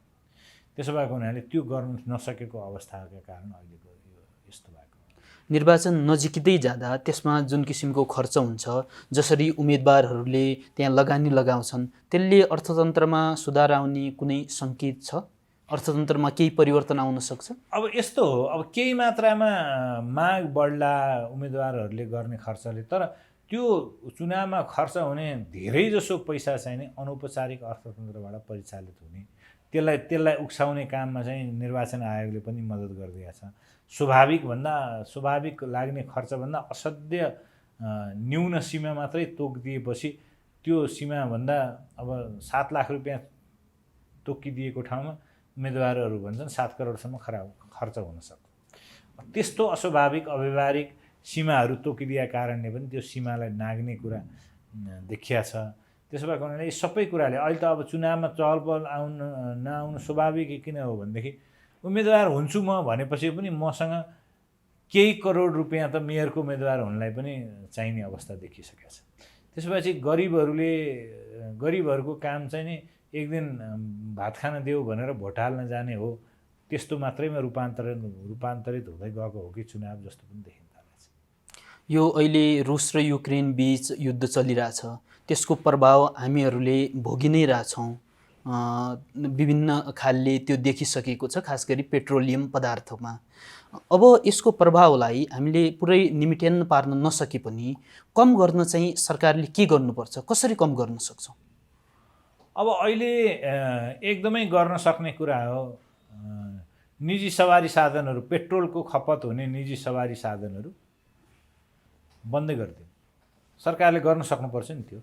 त्यसो भएको हुनाले त्यो गर्न नसकेको अवस्थाका कारण अहिलेको यो यस्तो भएको। निर्वाचन नजिकै जाँदा त्यसमा जुन किसिमको खर्च हुन्छ, जसरी उम्मेदवारहरूले त्यहाँ लगानी लगाउँछन्, त्यसले अर्थतन्त्रमा सुधार आउने कुनै सङ्केत छ? अर्थतन्त्रमा केही परिवर्तन आउन सक्छ? अब यस्तो हो, अब केही मात्रामा माग बढ्ला उम्मेदवारहरूले गर्ने खर्चले, तर त्यो चुनावमा खर्च हुने धेरैजसो पैसा चाहिँ नि अनौपचारिक अर्थतन्त्रबाट परिचालित हुने, त्यसलाई उक्साउने काममा चाहिँ निर्वाचन आयोगले पनि मद्दत गरिदिएको छ। स्वाभाविक लाग्ने खर्चभन्दा असाध्य न्यून सीमा मात्रै तोकिदिएपछि त्यो सीमाभन्दा अब 7 लाख रुपियाँ तोकिदिएको ठाउँमा उम्मेदवारहरू भन्छन् 7 करोडसम्म खर्च हुन सक्छ। त्यस्तो अस्वाभाविक अव्यवहारिक सीमाहरू तोकिदिएका कारणले पनि त्यो सीमालाई नाग्ने कुरा देखिया छ। त्यसो भएको हुनाले यी सबै कुराले अहिले त अब चुनावमा चहलपहल नआउनु स्वाभाविक किन हो भनेदेखि उम्मेदवार हुन्छु म भनेपछि पनि मसँग केही करोड रुपियाँ त मेयरको उम्मेदवार हुनलाई पनि चाहिने अवस्था देखिसकेको छ। त्यसपछि गरिबहरूको काम चाहिँ नि एक दिन भात खान देऊ भनेर भोट हाल्न जाने हो, त्यस्तो मात्रैमा रूपान्तरित हुँदै गएको हो कि चुनाव जस्तो पनि देखिन्छ। यो अहिले रुस र युक्रेन बीच युद्ध चलिरहेछ, त्यसको प्रभाव हामीहरूले भोगि नै रहेछौँ। विभिन्न खालले त्यो देखिसकेको छ, खास गरी पेट्रोलियम पदार्थमा। अब यसको प्रभावलाई हामीले पुरै निमिट्यान्न पार्न नसके पनि कम गर्न चाहिँ सरकारले के गर्नुपर्छ, कसरी कम गर्न सक्छौँ? अब अहिले एकदमै गर्न सक्ने कुरा हो, निजी सवारी साधनहरू, पेट्रोलको खपत हुने निजी सवारी साधनहरू बन्दै गरिदिनु सरकारले गर्न सक्नुपर्छ नि। त्यो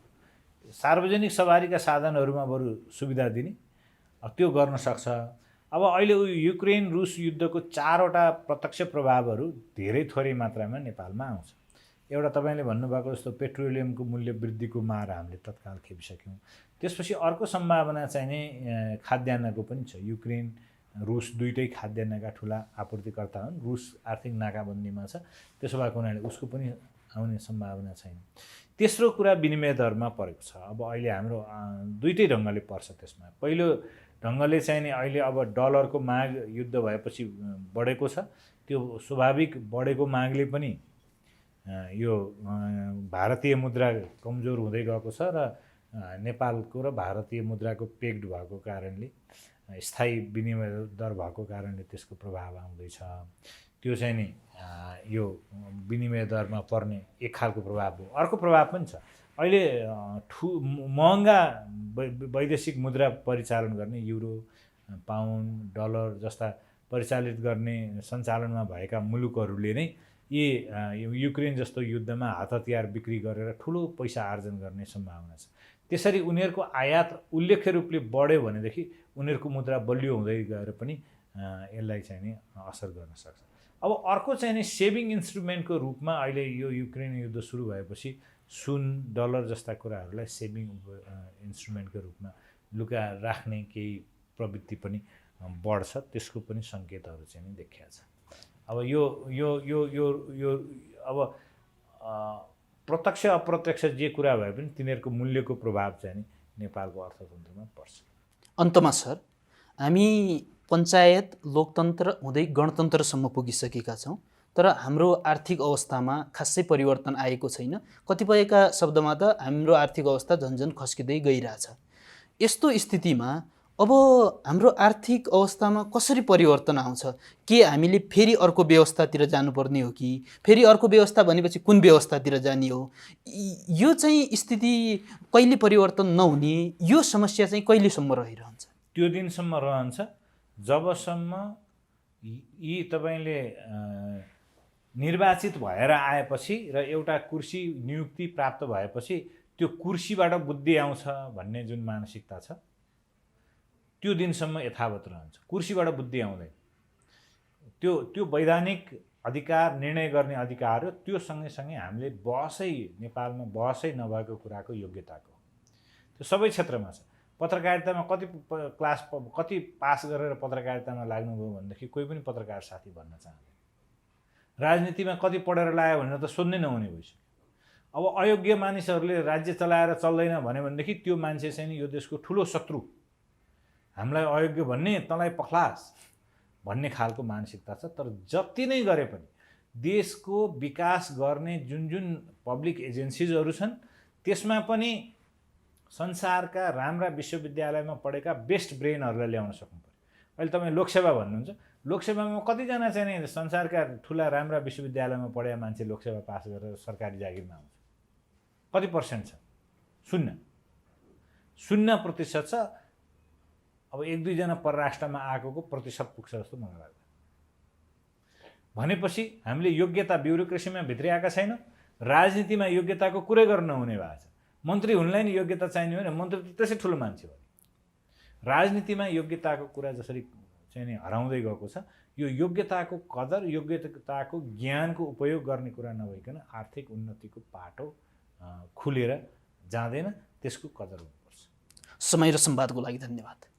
सार्वजनिक सवारीका साधनहरूमा बरु सुविधा दिने, त्यो गर्न सक्छ। अब अहिले युक्रेन रुस युद्धको 4वटा प्रत्यक्ष प्रभावहरू धेरै थोरै मात्रामा नेपालमा आउँछ। एउटा तपाईँले भन्नुभएको जस्तो पेट्रोलियमको मूल्य वृद्धिको मार हामीले तत्काल खेपिसक्यौँ। त्यसपछि अर्को सम्भावना चाहिँ नै खाद्यान्नको पनि छ। युक्रेन रुस दुईटै खाद्यान्नका ठुला आपूर्तिकर्ता हुन्। रुस आर्थिक नाकाबन्दीमा छ, त्यसो भएको हुनाले उसको पनि आउने सम्भावना छैन। तेस्रो कुरा विनिमय दरमा परेको छ। अब अहिले हाम्रो दुईटै ढङ्गले पर्छ। त्यसमा पहिलो ढङ्गले चाहिँ नि अहिले अब डलरको माग युद्ध भएपछि बढेको छ। त्यो स्वाभाविक बढेको मागले पनि यो भारतीय मुद्रा कमजोर हुँदै गएको छ र नेपालको र भारतीय मुद्राको पेक्ड भएको कारणले, स्थायी विनिमय दर भएको कारणले त्यसको प्रभाव आउँदैछ। त्यो चाहिँ नि यो विनिमय दरमा पर्ने एक खालको प्रभाव हो। अर्को प्रभाव पनि छ, अहिले महँगा वैदेशिक मुद्रा परिचालन गर्ने युरो, पाउन्ड, डलर जस्ता परिचालित गर्ने सञ्चालनमा भएका मुलुकहरूले नै युक्रेन जस्तो युद्धमा हात हतियार बिक्री गरेर ठुलो पैसा आर्जन गर्ने सम्भावना छ। त्यसरी उनीहरूको आयात उल्लेख्य रूपले बढ्यो भनेदेखि उनीहरूको मुद्रा बलियो हुँदै गएर पनि यसलाई चाहिँ नि असर गर्न सक्छ। अब अर्को चाहिँ नि सेभिङ इन्स्ट्रुमेन्टको रूपमा अहिले यो युक्रेन युद्ध सुरु भएपछि सुन, डलर जस्ता कुराहरूलाई सेभिङ इन्स्ट्रुमेन्टको रूपमा लुका राख्ने केही प्रवृत्ति पनि बढ्छ। त्यसको पनि सङ्केतहरू चाहिँ नि देखिया छ। अब यो यो यो यो यो अब प्रत्यक्ष अप्रत्यक्ष जे कुरा भए पनि तिनीहरूको मूल्यको प्रभाव चाहिँ नि नेपालको अर्थतन्त्रमा पर्छ। अन्तमा सर, हामी पञ्चायत लोकतन्त्र हुँदै गणतन्त्रसम्म पुगिसकेका छौँ, तर हाम्रो आर्थिक अवस्थामा खासै परिवर्तन आएको छैन। कतिपयका शब्दमा त हाम्रो आर्थिक अवस्था झन्झन खस्किँदै गइरहेछ। यस्तो स्थितिमा अब हाम्रो आर्थिक अवस्थामा कसरी परिवर्तन आउँछ? के हामीले फेरि अर्को व्यवस्थातिर जानुपर्ने हो कि फेरि अर्को व्यवस्था भनेपछि कुन व्यवस्थातिर जाने हो? यो चाहिँ स्थिति कहिले परिवर्तन नहुने, यो समस्या चाहिँ कहिलेसम्म रहिरहन्छ? त्यो दिनसम्म रहन्छ जबसम्म यी तपाईँले निर्वाचित भएर आएपछि र एउटा कुर्सी नियुक्ति प्राप्त भएपछि त्यो कुर्सीबाट बुद्धि आउँछ भन्ने जुन मानसिकता छ त्यो दिनसम्म यथावत रहन्छ। कुर्सीबाट बुद्धि आउँदैन। त्यो वैधानिक अधिकार, निर्णय गर्ने अधिकार हो। त्यो सँगैसँगै हामीले नेपालमा बहसै नभएको कुराको योग्यताको, त्यो सबै क्षेत्रमा छ। पत्रकारितामा कति पास गरेर पत्रकारितामा लाग्नुभयो भनेदेखि कोही पनि पत्रकार साथी भन्न चाहँदैन। राजनीतिमा कति पढेर लाग्यो भनेर त सोध्नै नहुने भइसक्यो। अब अयोग्य मानिसहरूले राज्य चलाएर चल्दैन भनेदेखि त्यो मान्छे चाहिँ यो देशको ठुलो शत्रु, हामीलाई अयोग्य भन्ने, तँलाई पख्लास भन्ने खालको मानसिकता छ। तर जति नै गरे पनि देशको विकास गर्ने जुन पब्लिक एजेन्सिजहरू छन् त्यसमा पनि संसारका राम्रा विश्वविद्यालयमा पढेका बेस्ट ब्रेनहरूलाई ल्याउन सक्नु पर्यो। अहिले तपाईँ लोकसेवा भन्नुहुन्छ, लोकसेवामा कतिजना चाहिँ संसारका ठुला राम्रा विश्वविद्यालयमा पढेका मान्छे लोकसेवा पास गरेर सरकारी जागिरमा आउँछ? कति पर्सेन्ट छ? 0% छ। अब 1-2 जना परराष्ट्रमा आएको प्रतिशत पुग्छ जस्तो मलाई लाग्छ। भनेपछि हामीले योग्यता ब्युरोक्रेसीमा भित्रिएका छैन, राजनीतिमा योग्यताको कुरै गर्न नहुने भएको छ। मन्त्री हुनलाई नि योग्यता चाहिने होइन, मन्त्री त त्यसै ठुलो मान्छे हो। राजनीतिमा योग्यताको कुरा जसरी चाहिँ नि हराउँदै गएको छ, यो योग्यताको कदर, योग्यताको ज्ञानको उपयोग गर्ने कुरा नभइकन आर्थिक उन्नतिको पाटो खुलेर जाँदैन। त्यसको कदर हुनुपर्छ। समय र संवादको लागि धन्यवाद।